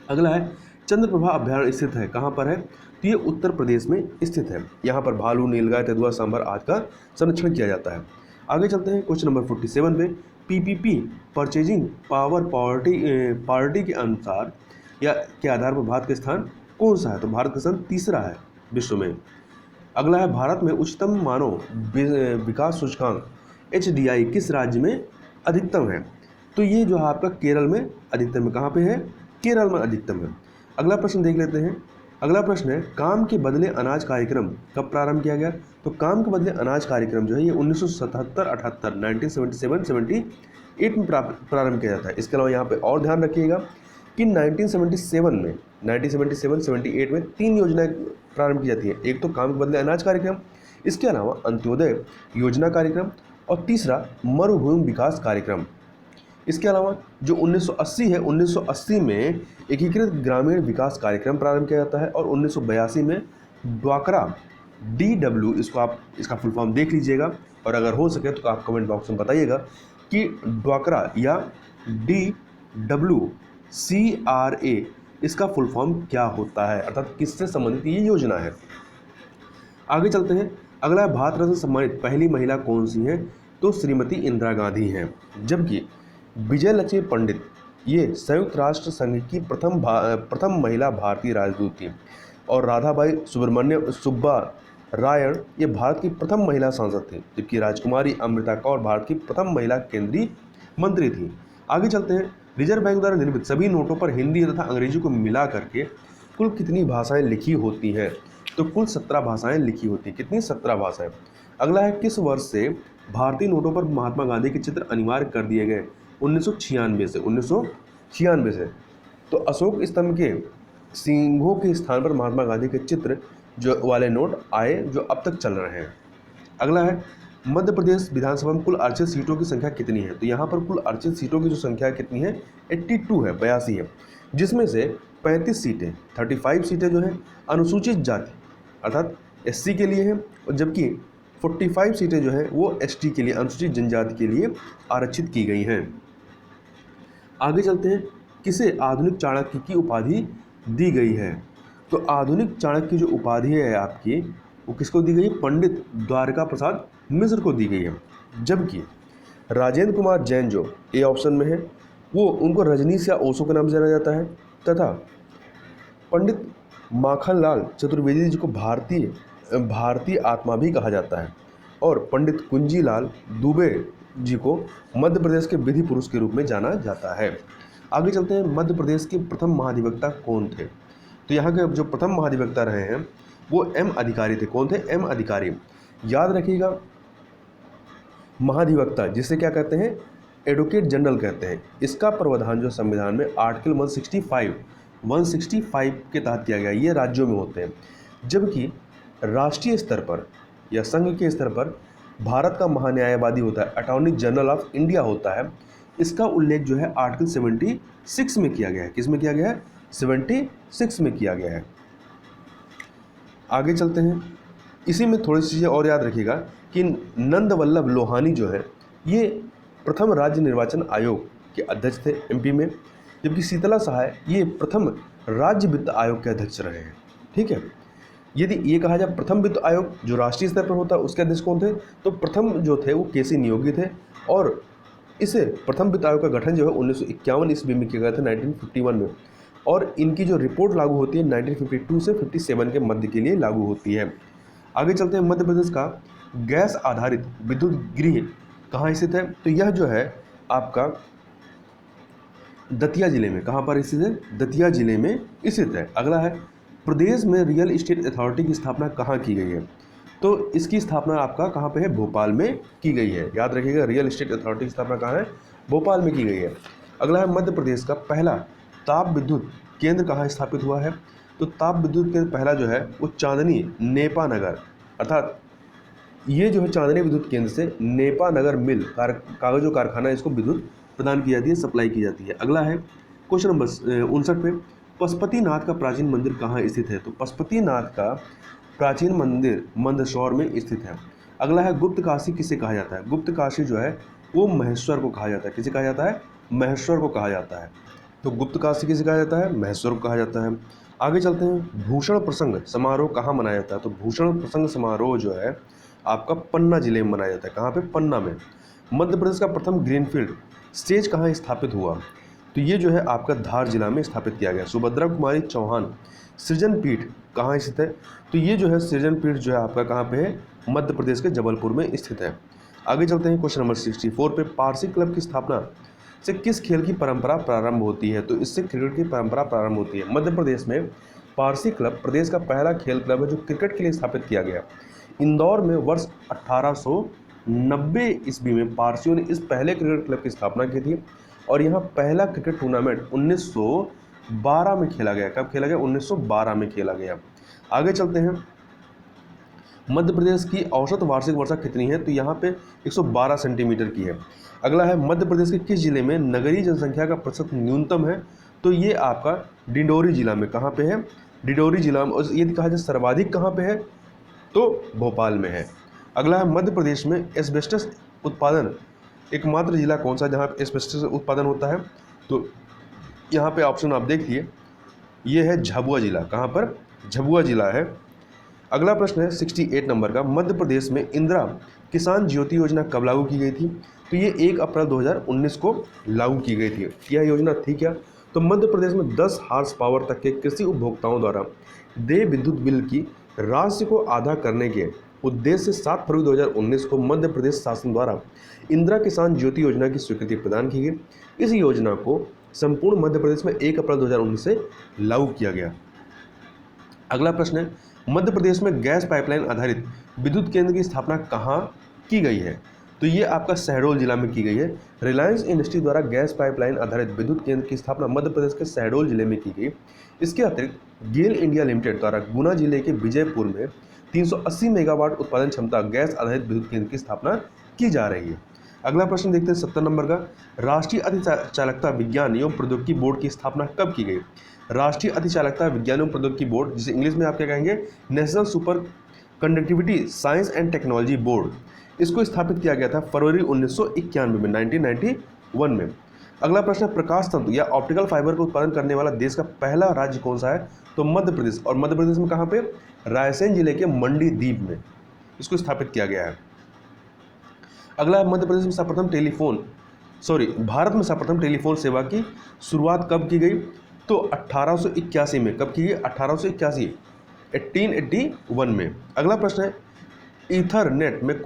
अगला है चंद्रप्रभा अभ्यारण्य स्थित है, कहाँ पर है, तो ये उत्तर प्रदेश में स्थित है। यहाँ पर भालू, नीलगाय, तेंदुआ, सांभर आदि का संरक्षण किया जाता है। आगे चलते हैं। क्वेश्चन नंबर 47 पे, पीपीपी परचेजिंग पावर पार्टी के अनुसार या के आधार पर भारत का स्थान कौन सा है, तो भारत का स्थान तीसरा है विश्व में। अगला है, भारत में उच्चतम मानव विकास सूचकांक HDI किस राज्य में अधिकतम है, तो ये जो है आपका केरल में अधिकतम है। कहाँ पे है, केरल में अधिकतम है। अगला प्रश्न देख लेते हैं। अगला प्रश्न है, काम के बदले अनाज कार्यक्रम कब प्रारंभ किया गया, तो काम के बदले अनाज कार्यक्रम जो है ये 1977-78 1977-78 में प्रारंभ किया जाता है। इसके अलावा यहाँ पे और ध्यान रखिएगा कि 1977-78 में 3 योजनाएं प्रारंभ की जाती है। एक तो काम के बदले अनाज कार्यक्रम, इसके अलावा अंत्योदय योजना कार्यक्रम और तीसरा मरुभूमि विकास कार्यक्रम। इसके अलावा जो 1980 है, 1980 में एकीकृत ग्रामीण विकास कार्यक्रम प्रारंभ किया जाता है और 1982 में ड्वाकरा DW, इसको आप इसका फुल फॉर्म देख लीजिएगा और अगर हो सके तो आप कमेंट बॉक्स में बताइएगा कि ड्वाकरा या DWCRA इसका फुल फॉर्म क्या होता है, अर्थात किससे संबंधित ये योजना है। आगे चलते हैं। अगला है भारत रत्न सम्मानित पहली महिला कौन सी है, तो श्रीमती इंदिरा गांधी हैं। जबकि विजय लक्ष्मी पंडित ये संयुक्त राष्ट्र संघ की प्रथम महिला भारतीय राजदूत थी। और राधाबाई सुब्रमण्य सुब्बा रायण ये भारत की प्रथम महिला सांसद थी। जबकि राजकुमारी अमृता कौर भारत की प्रथम महिला केंद्रीय मंत्री थी। आगे चलते हैं, रिजर्व बैंक द्वारा निर्मित सभी नोटों पर हिंदी तथा अंग्रेजी को मिला करके कुल कितनी भाषाएं लिखी होती हैं, तो कुल 17 भाषाएं लिखी होती हैं। कितनी? 17 भाषाएं। अगला है, किस वर्ष से भारतीय नोटों पर महात्मा गांधी के चित्र अनिवार्य कर दिए गए? 1996 से। 1996 से। तो अशोक स्तंभ के सिंघों के स्थान पर महात्मा गांधी के चित्र जो वाले नोट आए, जो अब तक चल रहे हैं। अगला है, मध्य प्रदेश विधानसभा में कुल आरक्षित सीटों की संख्या कितनी है? तो यहाँ पर कुल आरक्षित सीटों की जो संख्या कितनी है? 82 है, 82 है। जिसमें से 35 सीटें 35 सीटें जो हैं अनुसूचित जाति अर्थात एससी के लिए हैं, और जबकि 45 सीटें जो हैं वो एसटी के लिए, अनुसूचित जनजाति के लिए आरक्षित की गई हैं। आगे चलते हैं, किसे आधुनिक चाणक्य की उपाधि दी गई है? तो आधुनिक चाणक्य की जो उपाधि है आपकी, वो किसको दी गई है? पंडित द्वारका प्रसाद मिश्र को दी गई है। जबकि राजेंद्र कुमार जैन जो ए ऑप्शन में है, वो उनको रजनीश या ओशो के नाम से जाना जाता है, तथा पंडित माखनलाल चतुर्वेदी जी को भारतीय आत्मा भी कहा जाता है, और पंडित कुंजीलाल दुबे जी को मध्य प्रदेश के विधि पुरुष के रूप में जाना जाता है। आगे चलते हैं, मध्य प्रदेश के प्रथम महाधिवक्ता कौन थे? तो यहाँ के जो प्रथम महाधिवक्ता रहे हैं वो एम अधिकारी थे। कौन थे? एम अधिकारी। याद रखिएगा, महाधिवक्ता जिसे क्या कहते हैं? एडवोकेट जनरल कहते हैं। इसका प्रावधान जो संविधान में आर्टिकल 165 के तहत किया गया। ये राज्यों में होते हैं, जबकि राष्ट्रीय स्तर पर या संघ के स्तर पर भारत का महान्यायवादी होता है, अटॉर्नी जनरल ऑफ इंडिया होता है। इसका उल्लेख जो है आर्टिकल 76 में किया गया है। किस में किया गया है? 76 में किया गया है। आगे चलते हैं, इसी में थोड़ी सी चीज़ें और याद रखिएगा कि नंद वल्लभ लोहानी जो है ये प्रथम राज्य निर्वाचन आयोग के अध्यक्ष थे एमपी में, जबकि शीतला सहाय ये प्रथम राज्य वित्त आयोग के अध्यक्ष रहे हैं। ठीक है, यदि ये कहा जाए प्रथम वित्त आयोग जो राष्ट्रीय स्तर पर होता है उसके अध्यक्ष कौन थे? तो प्रथम जो थे वो केसी नियोगी थे, और इसे प्रथम वित्त आयोग का गठन जो है 1951 ईस्वी में किया गया था, 1951 में, और इनकी जो रिपोर्ट लागू होती है 1952 से 57 के मध्य के लिए लागू होती है। आगे चलते हैं, मध्य प्रदेश का गैस आधारित विद्युत गृह कहाँ स्थित है? तो यह जो है आपका दतिया जिले में। कहाँ पर स्थित है? दतिया जिले में स्थित है। अगला है, प्रदेश में रियल इस्टेट अथॉरिटी की स्थापना कहाँ की गई है? तो इसकी स्थापना आपका कहाँ पे है? भोपाल में की गई है। याद रखिएगा, रियल इस्टेट अथॉरिटी की स्थापना कहाँ है? भोपाल में की गई है। अगला है, मध्य प्रदेश का पहला ताप विद्युत केंद्र कहाँ स्थापित हुआ है? तो ताप विद्युत केंद्र पहला जो है वो चांदनी नेपा नगर, अर्थात ये जो है चांदनी विद्युत केंद्र से नेपा नगर मिल कागजों कारखाना इसको विद्युत प्रदान की जाती है, सप्लाई की जाती है। अगला है क्वेश्चन नंबर 59 पे, पशुपतिनाथ का प्राचीन मंदिर कहाँ स्थित है? तो पशुपतिनाथ का प्राचीन मंदिर मंदसौर में स्थित है। अगला है, गुप्त काशी किसे कहा जाता है? गुप्त काशी जो है वो महेश्वर को कहा जाता है। किसे कहा जाता है? महेश्वर को कहा जाता है। तो गुप्त काशी किसे कहा जाता है? महेश्वर को कहा जाता है। आगे चलते हैं, भूषण प्रसंग समारोह कहाँ मनाया जाता है? तो भूषण प्रसंग समारोह जो है आपका पन्ना जिले में मनाया जाता है। कहाँ पे? पन्ना में। मध्य प्रदेश का प्रथम ग्रीनफील्ड स्टेज कहाँ स्थापित हुआ? तो ये जो है आपका धार जिला में स्थापित किया गया। सुभद्रा कुमारी चौहान सृजन पीठ कहाँ स्थित है? तो ये जो है सृजन पीठ जो है आपका कहाँ पे है? मध्य प्रदेश के जबलपुर में स्थित है। आगे चलते हैं, क्वेश्चन नंबर 64 पे, पारसी क्लब की स्थापना से किस खेल की परंपरा प्रारंभ होती है? तो इससे क्रिकेट की परंपरा प्रारंभ होती है। मध्य प्रदेश में पारसी क्लब प्रदेश का पहला खेल क्लब है जो क्रिकेट के लिए स्थापित किया गया। इंदौर में वर्ष 1890 ईस्वी में पारसियों ने इस पहले क्रिकेट क्लब की स्थापना की थी, और यहाँ पहला क्रिकेट टूर्नामेंट 1912 में खेला गया। कब खेला गया? 1912 में खेला गया। आगे चलते हैं, मध्य प्रदेश की औसत वार्षिक वर्षा कितनी है? तो यहाँ पे 112 सेंटीमीटर की है। अगला है, मध्य प्रदेश के किस जिले में नगरीय जनसंख्या का प्रतिशत न्यूनतम है? तो ये आपका डिंडोरी जिला में। कहाँ पे है? डिंडोरी जिला में। और यदि कहा जाए सर्वाधिक कहाँ पे है? तो भोपाल में है। अगला है, मध्य प्रदेश में एस्बेस्टस उत्पादन एकमात्र जिला कौन सा जहाँ एस्बेस्टस उत्पादन होता है? तो यहाँ पे ऑप्शन आप देखिए, ये है झाबुआ जिला। कहाँ पर? झाबुआ जिला है। अगला प्रश्न है 68 नंबर का, मध्य प्रदेश में इंदिरा किसान ज्योति योजना कब लागू की गई थी? तो ये 1 अप्रैल 2019 को लागू की गई थी। यह योजना थी क्या? तो मध्य प्रदेश में 10 हॉर्स पावर तक के कृषि उपभोक्ताओं द्वारा देय विद्युत बिल की राशि को आधा करने के उद्देश्य से 7 फरवरी 2019 को मध्य प्रदेश शासन द्वारा इंदिरा किसान ज्योति योजना की स्वीकृति प्रदान की गई। इस योजना को संपूर्ण मध्य प्रदेश में 1 अप्रैल 2019 से लागू किया गया। अगला प्रश्न है, मध्य प्रदेश में गैस पाइपलाइन आधारित विद्युत केंद्र की स्थापना कहाँ की गई है? तो ये आपका शहडोल जिला में की गई है। रिलायंस इंडस्ट्री द्वारा गैस पाइपलाइन आधारित विद्युत केंद्र की स्थापना मध्य प्रदेश के शहडोल जिले में की गई। इसके अतिरिक्त गेल इंडिया लिमिटेड द्वारा गुना जिले के विजयपुर में 380 मेगावाट उत्पादन क्षमता गैस आधारित विद्युत केंद्र की स्थापना की जा रही है। अगला प्रश्न देखते हैं 70 नंबर का, राष्ट्रीय अतिचालकता विज्ञान एवं प्रौद्योगिकी बोर्ड की स्थापना कब की गई? राष्ट्रीय अतिचालकता विज्ञान एवं प्रौद्योगिकी बोर्ड, जिसे इंग्लिश में आप क्या कहेंगे, national super conductivity science and technology board, इसको स्थापित किया गया था फरवरी 1991 में, 1991 में। अगला प्रश्न, प्रकाश तंतु या ऑप्टिकल फाइबर का उत्पादन करने वाला देश का पहला राज्य कौन सा है? तो मध्य प्रदेश। और मध्य प्रदेश में कहाँ पे? रायसेन जिले के मंडी द्वीप में इसको स्थापित किया गया है। अगला, मध्य प्रदेश में भारत में सर्वप्रथम टेलीफोन सेवा की शुरुआत कब की गई? तो 1881 में। कब की गई? 1881, 1881 में। अगला प्रश्न है, ईथरनेट में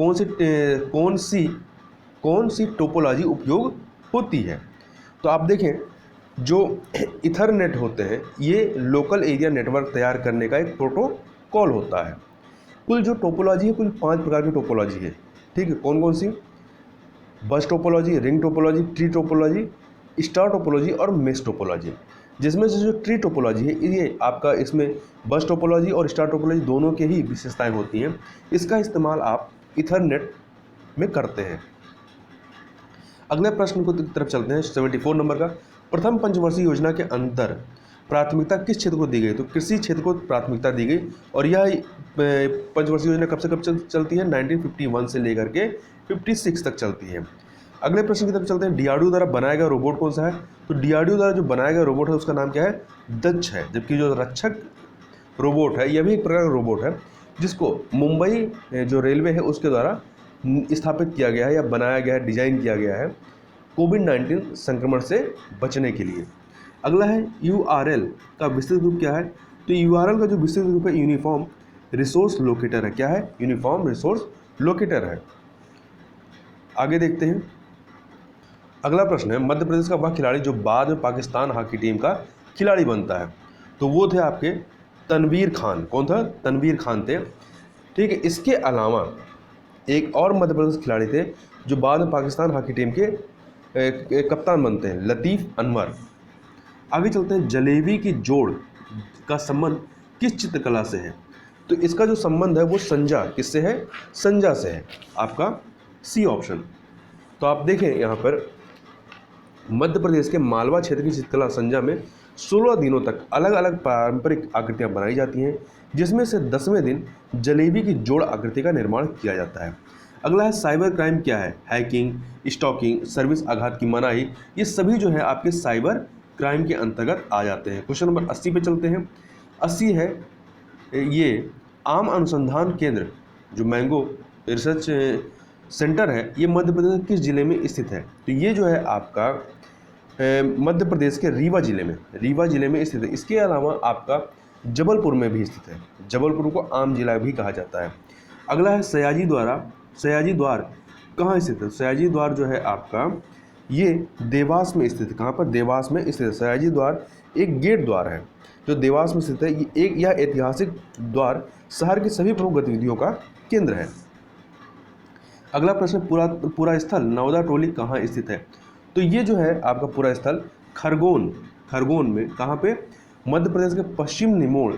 कौन सी टोपोलॉजी उपयोग होती है? तो आप देखें, जो ईथरनेट होते हैं ये लोकल एरिया नेटवर्क तैयार करने का एक प्रोटोकॉल होता है। कुल जो टोपोलॉजी है, कुल 5 प्रकार की टोपोलॉजी है। ठीक है, कौन कौन सी? Bus topology, ring topology, tree topology, star topology और मेश टोपोलॉजी। जिसमें से जो ट्री टोपोलॉजी है ये आपका, इसमें बस टोपोलॉजी और स्टार टोपोलॉजी दोनों के ही विशेषताएं होती हैं। इसका इस्तेमाल आप ईथरनेट में करते हैं। अगले प्रश्न को तरफ चलते हैं, 74 नंबर का, प्रथम पंचवर्षीय योजना के अंदर प्राथमिकता किस क्षेत्र को दी गई? तो कृषि क्षेत्र को प्राथमिकता दी गई। और यह पंचवर्षीय योजना कब से कब चलती है? 1951 से लेकर के 56 तक चलती है। अगले प्रश्न की तरफ चलते हैं, डीआरडीओ द्वारा बनाया गया रोबोट कौन सा है? तो डीआरडीओ द्वारा जो बनाया गया रोबोट है उसका नाम क्या है? दक्ष है। जबकि जो रक्षक रोबोट है यह भी एक प्रकार का रोबोट है जिसको मुंबई जो रेलवे है उसके द्वारा स्थापित किया गया है या बनाया गया है, डिजाइन किया गया है कोविड-19 संक्रमण से बचने के लिए। अगला है, यूआरएल का विस्तृत रूप क्या है? तो यूआरएल का जो विस्तृत रूप है यूनिफॉर्म रिसोर्स लोकेटर है। क्या है? यूनिफॉर्म रिसोर्स लोकेटर है। आगे देखते हैं, अगला प्रश्न है, मध्य प्रदेश का वह खिलाड़ी जो बाद में पाकिस्तान हॉकी टीम का खिलाड़ी बनता है? तो वो थे आपके तनवीर खान। कौन था? तनवीर खान थे। ठीक है, इसके अलावा एक और मध्य प्रदेश खिलाड़ी थे जो बाद में पाकिस्तान हॉकी टीम के कप्तान बनते हैं, लतीफ़ अनवर। आगे चलते हैं, जलेबी की जोड़ का संबंध किस चित्रकला से है? तो इसका जो संबंध है वो संजा, किससे है? संजा से है। आपका सी ऑप्शन। तो आप देखें यहाँ पर मध्य प्रदेश के मालवा क्षेत्र की चित्रकला संजा में 16 दिनों तक अलग अलग पारंपरिक आकृतियाँ बनाई जाती हैं, जिसमें से 10वें दिन जलेबी की जोड़ आकृति का निर्माण किया जाता है। अगला है, साइबर क्राइम क्या है? हैकिंग, स्टॉकिंग, सर्विस आघात की मनाही, ये सभी जो है आपके साइबर क्राइम के अंतर्गत आ जाते हैं। क्वेश्चन नंबर 80 पे चलते हैं। 80 है, ये आम अनुसंधान केंद्र जो मैंगो रिसर्च सेंटर है ये मध्य प्रदेश के किस जिले में स्थित है? तो ये जो है आपका मध्य प्रदेश के रीवा जिले में स्थित है। इसके अलावा आपका जबलपुर में भी स्थित है। जबलपुर को आम जिला भी कहा जाता है। अगला है, सयाजी द्वार कहाँ स्थित है? सयाजी द्वार जो है आपका ये देवास में स्थित है। कहाँ पर? देवास में स्थित है। सयाजी द्वार एक गेट द्वार है जो देवास में स्थित है। यह ऐतिहासिक द्वार शहर की सभी प्रमुख गतिविधियों का केंद्र है। अगला प्रश्न, पूरा स्थल नवदा टोली कहाँ स्थित है? तो ये जो है आपका पूरा स्थल खरगोन में, कहाँ पे? मध्य प्रदेश के पश्चिम निमोण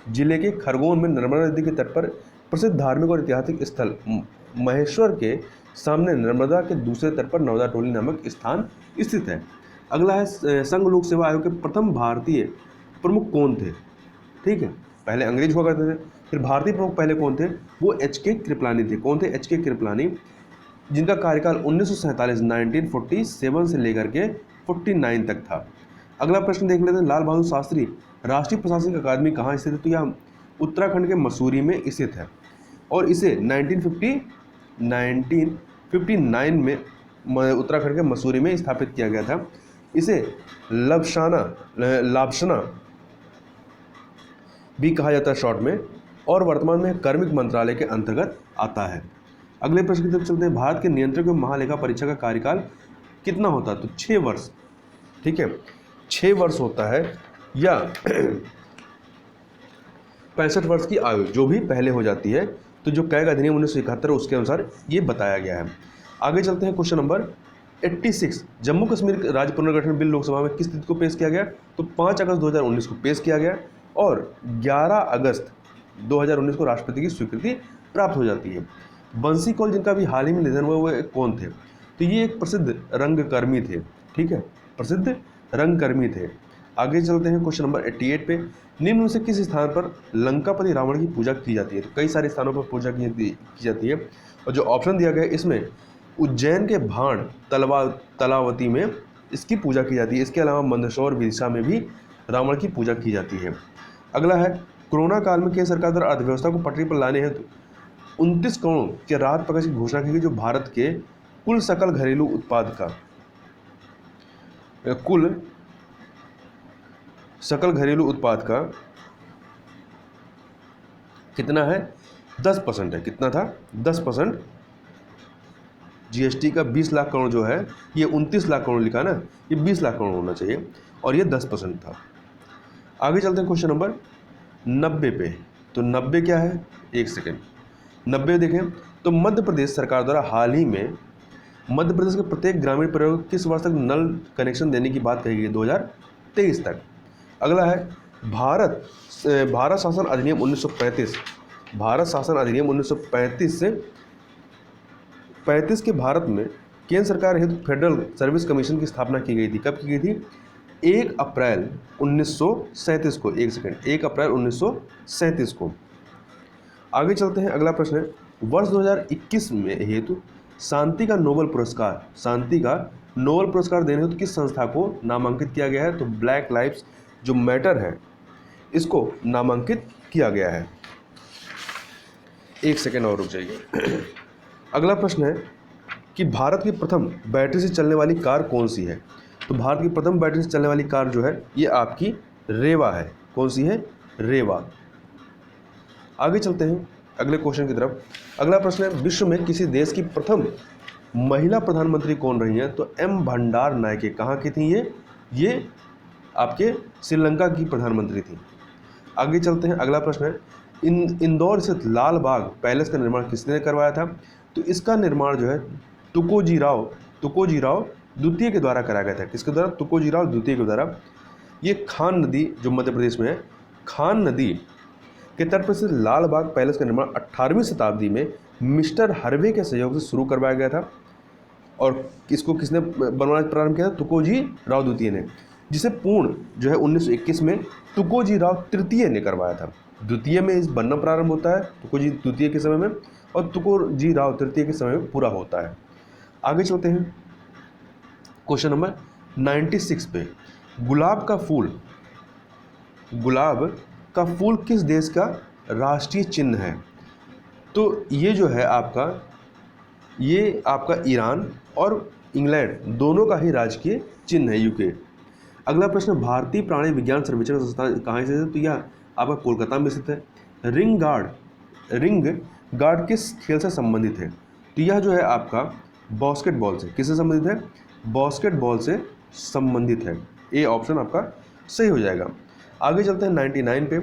जिले के खरगोन में नर्मदा नदी के तट पर प्रसिद्ध धार्मिक और ऐतिहासिक स्थल महेश्वर के सामने नर्मदा के दूसरे तट पर नवदा टोली नामक स्थान स्थित है। अगला है, संघ लोक सेवा आयोग के प्रथम भारतीय प्रमुख कौन थे? ठीक है, पहले अंग्रेज हुआ करते थे, फिर भारतीय प्रमुख पहले कौन थे? वो एच.के. कृपलानी थे। कौन थे? एच.के. कृपलानी, जिनका कार्यकाल 1947 से लेकर के 49 तक था। अगला प्रश्न देख लेते हैं, लाल बहादुर शास्त्री राष्ट्रीय प्रशासनिक अकादमी कहाँ स्थित है? तो यह उत्तराखंड के मसूरी में स्थित है और इसे 1959 में उत्तराखंड के मसूरी में स्थापित किया गया था। इसे लाबशाना भी कहा जाता है शॉर्ट में, और वर्तमान में कार्मिक मंत्रालय के अंतर्गत आता है। अगले प्रश्न की तरफ चलते हैं। भारत के नियंत्रक एवं महालेखा परीक्षक का कार्यकाल कितना होता है? तो 6 वर्ष। ठीक है, 6 वर्ष होता है, या 65 वर्ष की आयु जो भी पहले हो जाती है। तो जो कैग अधिनियम 1971 उसके अनुसार ये बताया गया है। आगे चलते हैं क्वेश्चन नंबर 86। जम्मू कश्मीर राज्य पुनर्गठन बिल लोकसभा में किस तिथि को पेश किया गया? तो 5 अगस्त 2019 को पेश किया गया और 11 अगस्त 2019 को राष्ट्रपति की स्वीकृति प्राप्त हो जाती है। बंसी कौल जिनका भी हाल ही में निधन हुआ, वो कौन थे? तो ये एक प्रसिद्ध रंगकर्मी थे। ठीक है, प्रसिद्ध रंगकर्मी थे। आगे चलते हैं क्वेश्चन नंबर 88 पे। निम्न में से किस स्थान पर लंकापति रावण की पूजा की जाती है? तो कई सारे स्थानों पर पूजा की जाती है, और जो ऑप्शन दिया गया है इसमें उज्जैन के भाण तलावती में इसकी पूजा की जाती है। इसके अलावा मंदसौर विदिशा में भी रावण की पूजा की जाती है। अगला है, कोरोना काल में केंद्र सरकार द्वारा अर्थव्यवस्था को पटरी पर लाने हेतु 29 करोड़ के राहत पैकेज की घोषणा की गई, जो भारत के कुल सकल घरेलू उत्पाद का कितना है? 10% है। कितना था? 10%। जीएसटी का 20 लाख करोड़ जो है, ये 29 लाख करोड़ लिखा ना, ये 20 लाख करोड़ होना चाहिए, और ये 10% था। आगे चलते हैं क्वेश्चन नंबर 90 पे। तो 90 क्या है? एक सेकेंड। 90 देखें तो मध्य प्रदेश सरकार द्वारा हाल ही में मध्य प्रदेश के प्रत्येक ग्रामीण परिवार को किस वर्ष तक नल कनेक्शन देने की बात कही गई? 2023 तक। अगला है, भारत शासन अधिनियम 1935। भारत शासन अधिनियम 1935 से 35 के भारत में केंद्र सरकार हेतु फेडरल सर्विस कमीशन की स्थापना की गई थी। कब की गई थी? 1 अप्रैल 1937 को। एक सेकंड, 1 अप्रैल 1937 को। आगे चलते हैं। अगला प्रश्न है, वर्ष 2021 में हेतु शांति का नोबेल पुरस्कार देने हेतु किस संस्था को नामांकित किया गया है? तो ब्लैक लाइव्स जो मैटर है इसको नामांकित किया गया है। एक सेकेंड और रुक जाइए। अगला प्रश्न है कि भारत की प्रथम बैटरी से चलने वाली कार कौन सी है? तो भारत की प्रथम बैटरी से चलने वाली कार जो है ये आपकी रेवा है। कौन सी है? रेवा। आगे चलते हैं अगले क्वेश्चन की तरफ। अगला प्रश्न है, विश्व में किसी देश की प्रथम महिला प्रधानमंत्री कौन रही हैं? तो एम भंडार नायके। कहाँ की थी ये आपके श्रीलंका की प्रधानमंत्री थी। आगे चलते हैं। अगला प्रश्न है, इंदौर स्थित लाल बाग पैलेस का निर्माण किसने करवाया था? तो इसका निर्माण जो है तुकोजी राव द्वितीय के द्वारा कराया गया था। किसके द्वारा? तुकोजी राव द्वितीय के द्वारा। ये खान नदी जो मध्य प्रदेश में है, खान नदी के तट पर स्थित लाल बाग पैलेस का निर्माण 18वीं शताब्दी में मिस्टर हर्वे के सहयोग से शुरू करवाया गया था। और इसको किसने बनवाना प्रारंभ किया था? तुकोजी राव द्वितीय ने, जिसे पूर्ण जो है 1921 में तुकोजी राव तृतीय ने करवाया था। द्वितीय में इस बनना प्रारंभ होता है तुकोजी द्वितीय के समय में, और तुकोजी राव तृतीय के समय में पूरा होता है। आगे चलते हैं क्वेश्चन नंबर 96 पे। गुलाब का फूल किस देश का राष्ट्रीय चिन्ह है? तो ये जो है आपका ईरान और इंग्लैंड दोनों का ही राजकीय चिन्ह है, यूके। अगला प्रश्न, भारतीय प्राणी विज्ञान सर्वेक्षण संस्थान कहाँ से है? तो यह आपका कोलकाता में स्थित है। रिंग गार्ड किस खेल से संबंधित है? तो यह जो है आपका बास्केटबॉल से। किससे संबंधित है? बास्केटबॉल से संबंधित है। ए ऑप्शन आपका सही हो जाएगा। आगे चलते हैं 99 पे।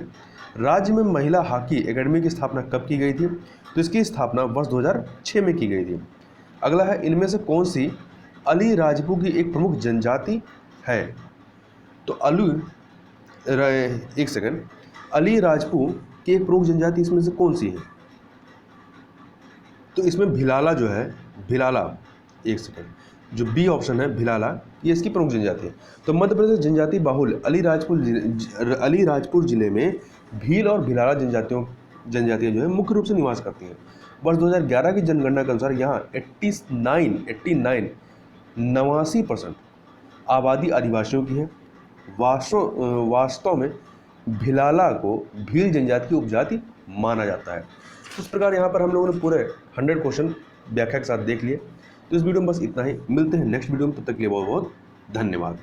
राज्य में महिला हॉकी एकेडमी की स्थापना कब की गई थी? तो इसकी स्थापना वर्ष 2006 में की गई थी। अगला है, इनमें से कौन सी अलीराजपू की एक प्रमुख जनजाति है? तो अलीराजपू की एक प्रमुख जनजाति इसमें से कौन सी है? तो इसमें भिलाला जो है, एक सेकंड, जो बी ऑप्शन है भिलाला, ये इसकी प्रमुख जनजाति है। तो मध्य प्रदेश जनजाति बाहुल अलीराजपुर जिले में भील और भिलाला जनजातियाँ जो है मुख्य रूप से निवास करती हैं। वर्ष 2011 की जनगणना के अनुसार यहाँ 89% आबादी आदिवासियों की है। वास्तव में भिलाला को भील जनजाति की उपजाति माना जाता है। तो इस प्रकार यहाँ पर हम लोगों ने पूरे 100 क्वेश्चन व्याख्या के साथ देख लिए। तो इस वीडियो में बस इतना ही, मिलते हैं नेक्स्ट वीडियो में, तब तक के लिए बहुत बहुत धन्यवाद।